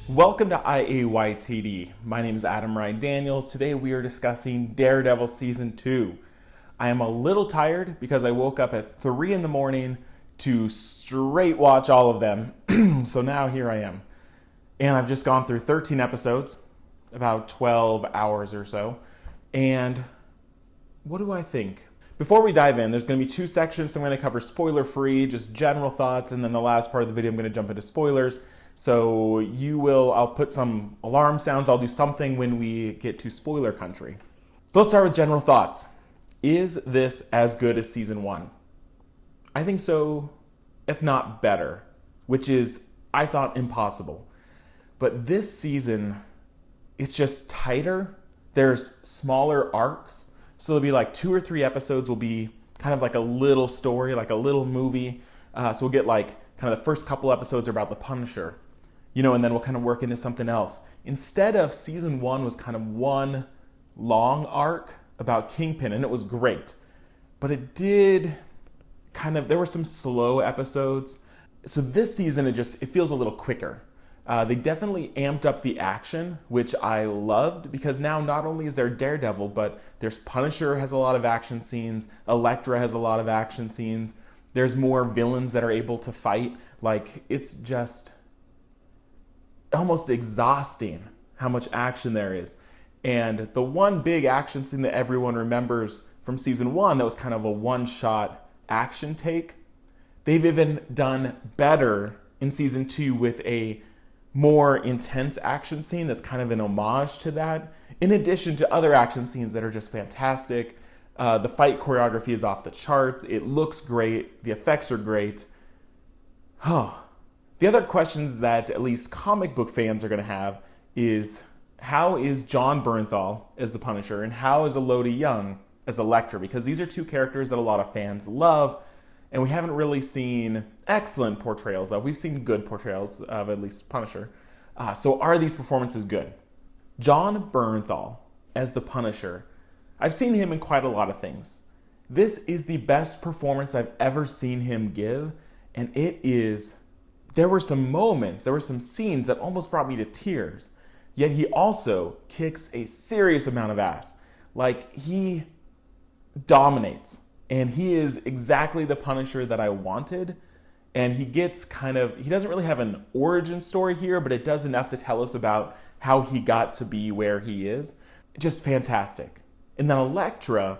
Welcome to IAYTD. My name is Adam Ryan Daniels. Today we are discussing Daredevil Season 2. I am a little tired because I woke up at 3 in the morning to straight watch all of them. So now here I am. And I've just gone through 13 episodes, about 12 hours or so. And what do I think? Before we dive in, there's going to be two sections. So I'm going to cover spoiler-free, just general thoughts, and then the last part of the video I'm going to jump into spoilers. So I'll put some alarm sounds, I'll do something when we get to spoiler country. So let's start with general thoughts. Is this as good as Season 1? I think so, if not better, which is, I thought, impossible. But this season, it's just tighter. There's smaller arcs. So there'll be like 2 or 3 episodes will be kind of like a little story, like a little movie. So we'll get like kind of the first couple episodes are about the Punisher, and then we'll kind of work into something else. Instead of Season 1 was kind of one long arc about Kingpin, and it was great. But it did there were some slow episodes. So this season, it feels a little quicker. They definitely amped up the action, which I loved, because now not only is there Daredevil, but there's Punisher has a lot of action scenes, Elektra has a lot of action scenes, there's more villains that are able to fight. Like, it's just almost exhausting how much action there is. And the one big action scene that everyone remembers from Season 1 that was kind of a one-shot action take, they've even done better in Season 2 with a more intense action scene that's kind of an homage to that, in addition to other action scenes that are just fantastic. The fight choreography is off the charts. It looks great. The effects are great. The other questions that at least comic book fans are going to have is, how is Jon Bernthal as the Punisher and how is Elodie Yung as Elektra? Because these are two characters that a lot of fans love, and we haven't really seen excellent portrayals of. We've seen good portrayals of at least Punisher. So are these performances good? Jon Bernthal as the Punisher, I've seen him in quite a lot of things. This is the best performance I've ever seen him give, and there were some moments, there were some scenes that almost brought me to tears, yet he also kicks a serious amount of ass. Like, he dominates, and he is exactly the Punisher that I wanted, and he doesn't really have an origin story here, but it does enough to tell us about how he got to be where he is. Just fantastic. And then Elektra,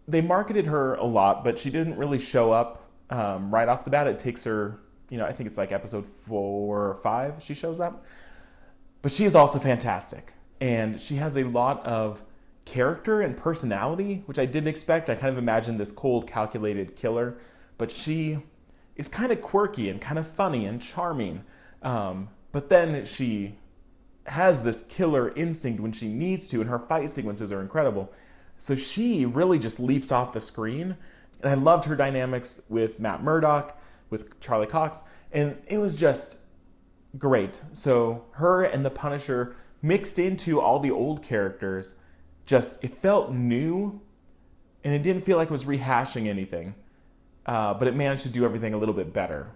they marketed her a lot, but she didn't really show up right off the bat. It takes her, I think it's like episode 4 or 5 she shows up. But she is also fantastic. And she has a lot of character and personality, which I didn't expect. I kind of imagined this cold, calculated killer. But she is kind of quirky and kind of funny and charming. But then she has this killer instinct when she needs to, and her fight sequences are incredible. So she really just leaps off the screen. And I loved her dynamics with Matt Murdock, with Charlie Cox, and it was just great. So her and the Punisher mixed into all the old characters, it felt new, and it didn't feel like it was rehashing anything, but it managed to do everything a little bit better.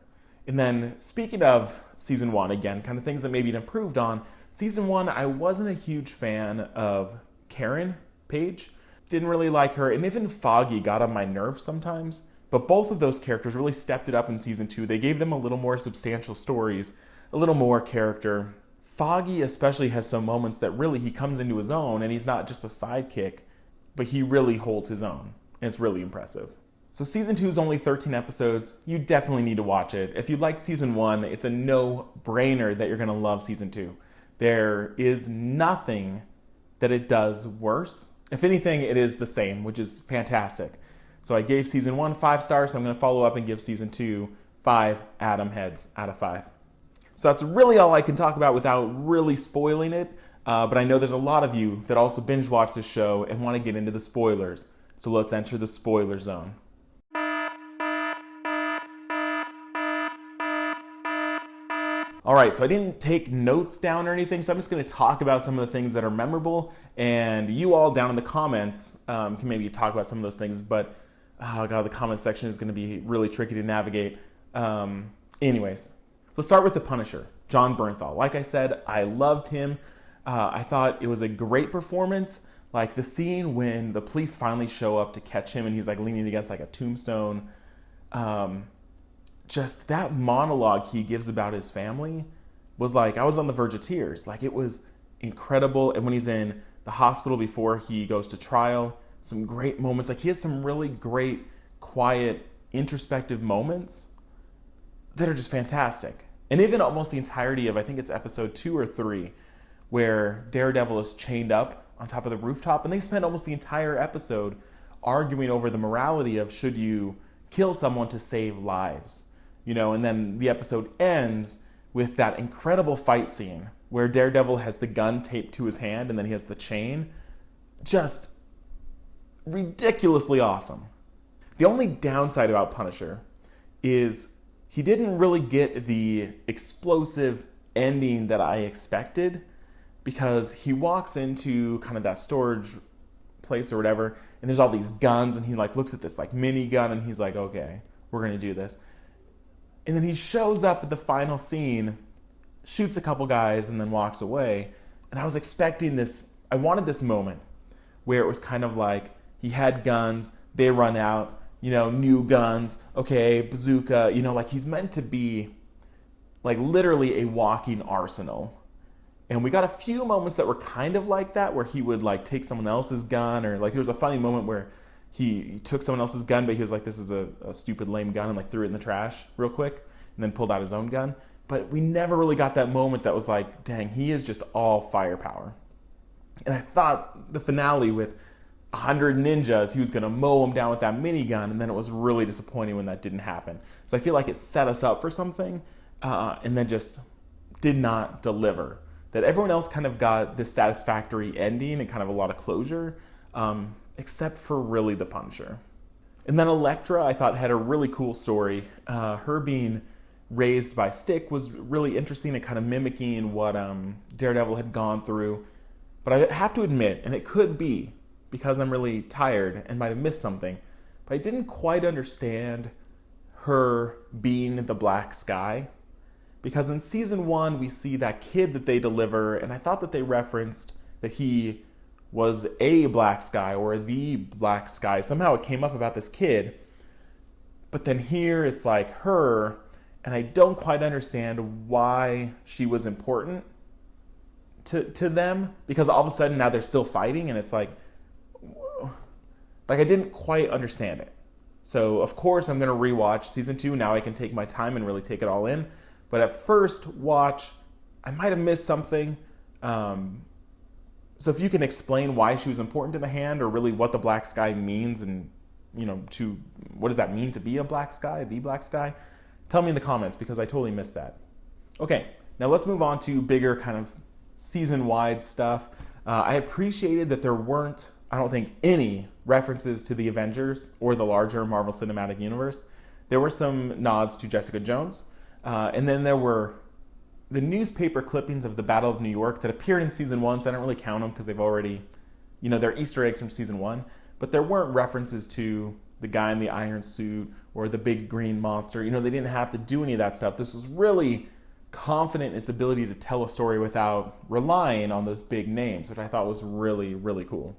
And then, speaking of Season 1, again, kind of things that maybe it improved on, Season 1, I wasn't a huge fan of Karen Page. Didn't really like her, and even Foggy got on my nerves sometimes. But both of those characters really stepped it up in Season 2. They gave them a little more substantial stories, a little more character. Foggy especially has some moments that really he comes into his own, and he's not just a sidekick, but he really holds his own, and it's really impressive. So Season 2 is only 13 episodes. You definitely need to watch it. If you liked Season 1, it's a no-brainer that you're going to love Season 2. There is nothing that it does worse. If anything, it is the same, which is fantastic. So I gave Season 1 5 stars, so I'm going to follow up and give Season 2 5 Adam heads out of 5. So that's really all I can talk about without really spoiling it. But I know there's a lot of you that also binge watch this show and want to get into the spoilers. So let's enter the spoiler zone. All right, so I didn't take notes down or anything, so I'm just going to talk about some of the things that are memorable, and you all down in the comments can maybe talk about some of those things, but oh god, the comment section is going to be really tricky to navigate. Anyways, let's start with the Punisher. John Bernthal. Like I said, I loved him. I thought it was a great performance. Like the scene when the police finally show up to catch him and he's like leaning against like a tombstone. Just that monologue he gives about his family was like, I was on the verge of tears. Like it was incredible. And when he's in the hospital before he goes to trial, some great moments. Like he has some really great, quiet, introspective moments that are just fantastic. And even almost the entirety of, I think it's episode 2 or 3, where Daredevil is chained up on top of the rooftop, and they spend almost the entire episode arguing over the morality of should you kill someone to save lives, and then the episode ends with that incredible fight scene where Daredevil has the gun taped to his hand and then he has the chain. Just ridiculously awesome. The only downside about Punisher is he didn't really get the explosive ending that I expected, because he walks into kind of that storage place or whatever, and there's all these guns, and he like looks at this like mini gun, and he's like, okay, we're gonna do this. And then he shows up at the final scene, shoots a couple guys, and then walks away. And I was expecting this, I wanted this moment where it was kind of like he had guns, they run out, new guns, okay, bazooka, like he's meant to be like literally a walking arsenal. And we got a few moments that were kind of like that, where he would like take someone else's gun, or like there was a funny moment where he took someone else's gun, but he was like, this is a stupid lame gun, and like threw it in the trash real quick and then pulled out his own gun. But we never really got that moment that was like, dang, he is just all firepower. And I thought the finale with 100 ninjas, he was going to mow them down with that minigun, and then it was really disappointing when that didn't happen. So I feel like it set us up for something, and then just did not deliver. That everyone else kind of got this satisfactory ending and kind of a lot of closure, except for really the Punisher. And then Elektra, I thought, had a really cool story. Her being raised by Stick was really interesting and kind of mimicking what Daredevil had gone through. But I have to admit, and it could be because I'm really tired and might have missed something, but I didn't quite understand her being the Black Sky. Because in season 1, we see that kid that they deliver, and I thought that they referenced that he was a Black Sky or the Black Sky. Somehow it came up about this kid. But then here it's like her, and I don't quite understand why she was important to them, because all of a sudden now they're still fighting, and it's like I didn't quite understand it. So of course I'm going to rewatch season 2. Now I can take my time and really take it all in. But at first watch, I might have missed something. So if you can explain why she was important to the Hand, or really what the Black Sky means, and to what does that mean to be a Black Sky, the Black Sky, tell me in the comments, because I totally missed that. Okay, now let's move on to bigger kind of season-wide stuff. I appreciated that there weren't, I don't think, any references to the Avengers or the larger Marvel Cinematic Universe. There were some nods to Jessica Jones. And then there were the newspaper clippings of the Battle of New York that appeared in season 1, so I don't really count them because they've already, they're Easter eggs from season 1. But there weren't references to the guy in the iron suit or the big green monster. They didn't have to do any of that stuff. This was really confident in its ability to tell a story without relying on those big names, which I thought was really, really cool.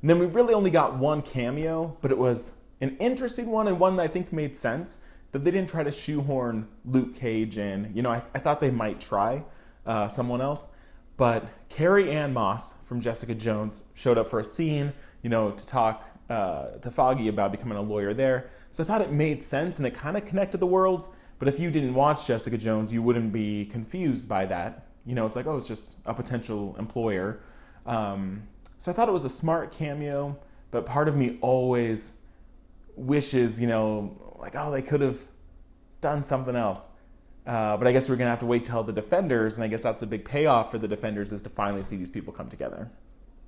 And then we really only got one cameo, but it was an interesting one, and one that I think made sense, that they didn't try to shoehorn Luke Cage in. I thought they might try someone else, but Carrie Ann Moss from Jessica Jones showed up for a scene, to talk to Foggy about becoming a lawyer there. So I thought it made sense, and it kind of connected the worlds. But if you didn't watch Jessica Jones, you wouldn't be confused by that. It's like, oh, it's just a potential employer. So I thought it was a smart cameo, but part of me always wishes, like, oh, they could have done something else. But I guess we're going to have to wait till the Defenders, and I guess that's the big payoff for the Defenders, is to finally see these people come together.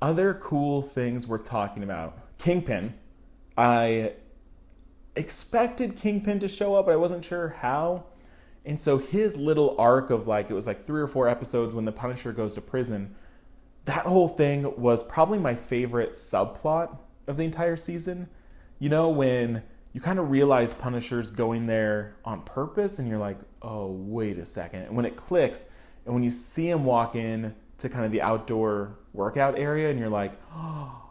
Other cool things worth talking about. Kingpin. I expected Kingpin to show up, but I wasn't sure how. And so his little arc of it was 3 or 4 episodes when the Punisher goes to prison, that whole thing was probably my favorite subplot of the entire season. When you kind of realize Punisher's going there on purpose, and you're like, oh, wait a second. And when it clicks, and when you see him walk in to kind of the outdoor workout area, and you're like, oh,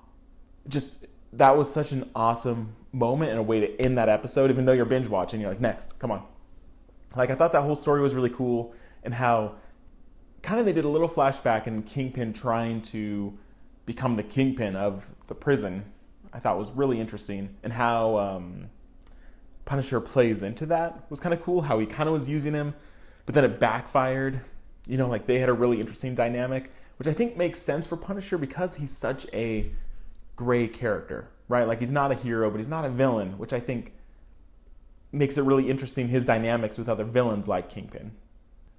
just, that was such an awesome moment and a way to end that episode, even though you're binge watching, you're like, next, come on. Like, I thought that whole story was really cool, and how kind of they did a little flashback in Kingpin trying to become the Kingpin of the prison. I thought was really interesting, and how Punisher plays into that was kind of cool, how he kind of was using him, but then it backfired. You know, like they had a really interesting dynamic, which I think makes sense for Punisher because he's such a gray character, right? Like he's not a hero, but he's not a villain, which I think makes it really interesting, his dynamics with other villains like Kingpin.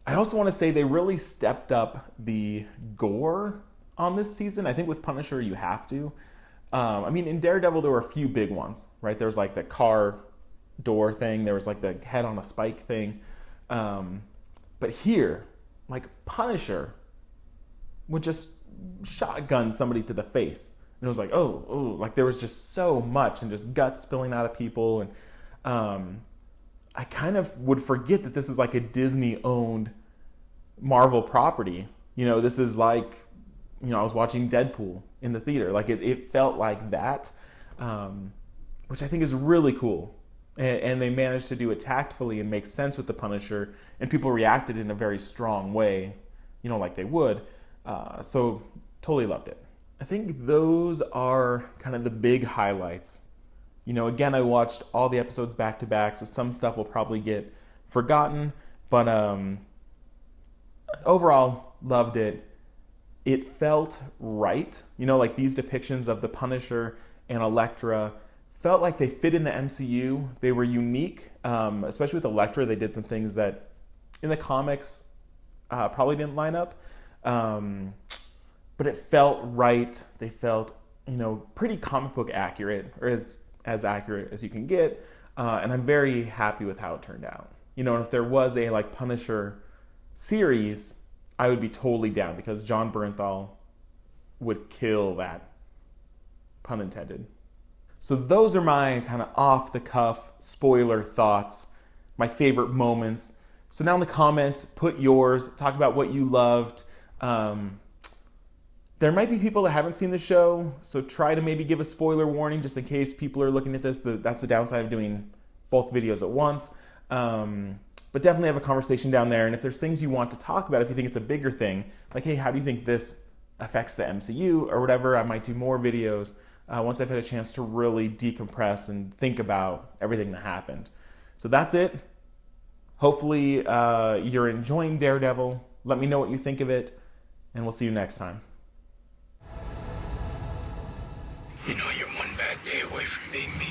I also want to say they really stepped up the gore on this season. I think with Punisher, you have to. I mean, in Daredevil, there were a few big ones, right? There was like the car door thing. There was like the head on a spike thing. But here, like Punisher would just shotgun somebody to the face. And it was like, oh, like there was just so much, and just guts spilling out of people. And I kind of would forget that this is like a Disney-owned Marvel property. You know, this is like, you know, I was watching Deadpool in the theater. Like it felt like that, which I think is really cool. And they managed to do it tactfully and make sense with the Punisher, and people reacted in a very strong way, you know, like they would. So totally loved it. I think those are kind of the big highlights. You know, again, I watched all the episodes back to back, so some stuff will probably get forgotten, but overall, loved it. It felt right. You know, like these depictions of the Punisher and Elektra felt like they fit in the MCU. They were unique, especially with Elektra. They did some things that in the comics probably didn't line up, but it felt right. They felt, you know, pretty comic book accurate, or as accurate as you can get, and I'm very happy with how it turned out. You know, and if there was a like Punisher series, I would be totally down, because Jon Bernthal would kill that, pun intended. So those are my kind of off-the-cuff spoiler thoughts, my favorite moments. So now in the comments, put yours, talk about what you loved. There might be people that haven't seen the show, so try to maybe give a spoiler warning just in case people are looking at this. That's the downside of doing both videos at once. But definitely have a conversation down there. And if there's things you want to talk about, if you think it's a bigger thing, like, hey, how do you think this affects the MCU or whatever, I might do more videos once I've had a chance to really decompress and think about everything that happened. So that's it. Hopefully you're enjoying Daredevil. Let me know what you think of it, and we'll see you next time. You know, you're one bad day away from being me.